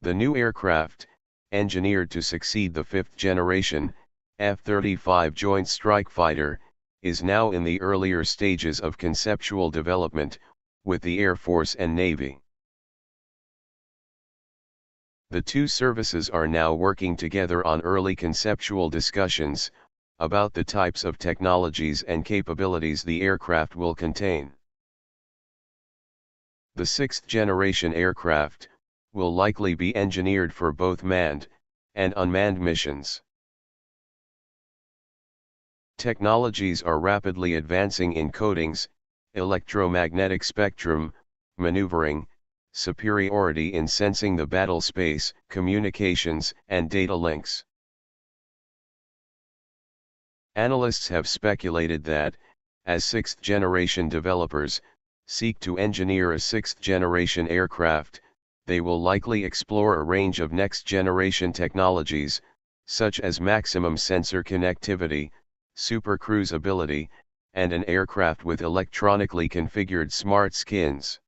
The new aircraft, engineered to succeed the fifth-generation F-35 Joint Strike Fighter, is now in the earlier stages of conceptual development, with the Air Force and Navy. The two services are now working together on early conceptual discussions about the types of technologies and capabilities the aircraft will contain. The sixth-generation aircraft will likely be engineered for both manned and unmanned missions. Technologies are rapidly advancing in coatings, electromagnetic spectrum, maneuvering, superiority in sensing the battle space, communications, and data links. Analysts have speculated that, as sixth-generation developers seek to engineer a sixth-generation aircraft, they will likely explore a range of next-generation technologies, such as maximum sensor connectivity, super cruise ability, and an aircraft with electronically configured smart skins.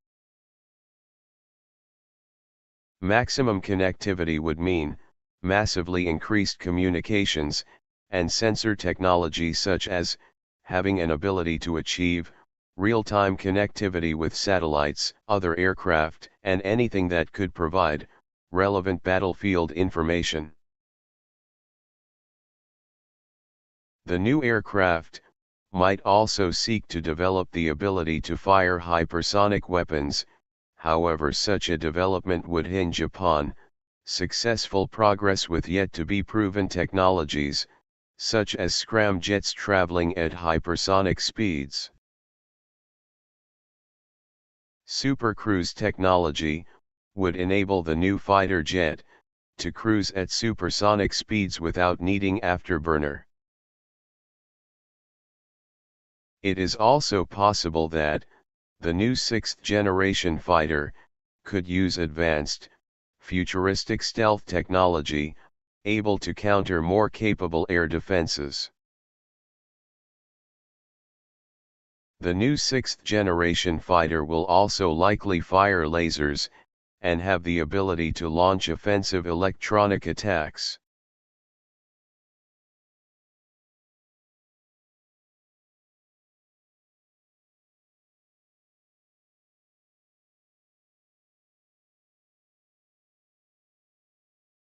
Maximum connectivity would mean massively increased communications and sensor technology, such as having an ability to achieve real-time connectivity with satellites, other aircraft, and anything that could provide relevant battlefield information. The new aircraft might also seek to develop the ability to fire hypersonic weapons. However, such a development would hinge upon successful progress with yet-to-be-proven technologies, such as scramjets traveling at hypersonic speeds. Supercruise technology would enable the new fighter jet to cruise at supersonic speeds without needing afterburner. It is also possible that the new sixth-generation fighter could use advanced, futuristic stealth technology, able to counter more capable air defenses. The new sixth-generation fighter will also likely fire lasers, and have the ability to launch offensive electronic attacks.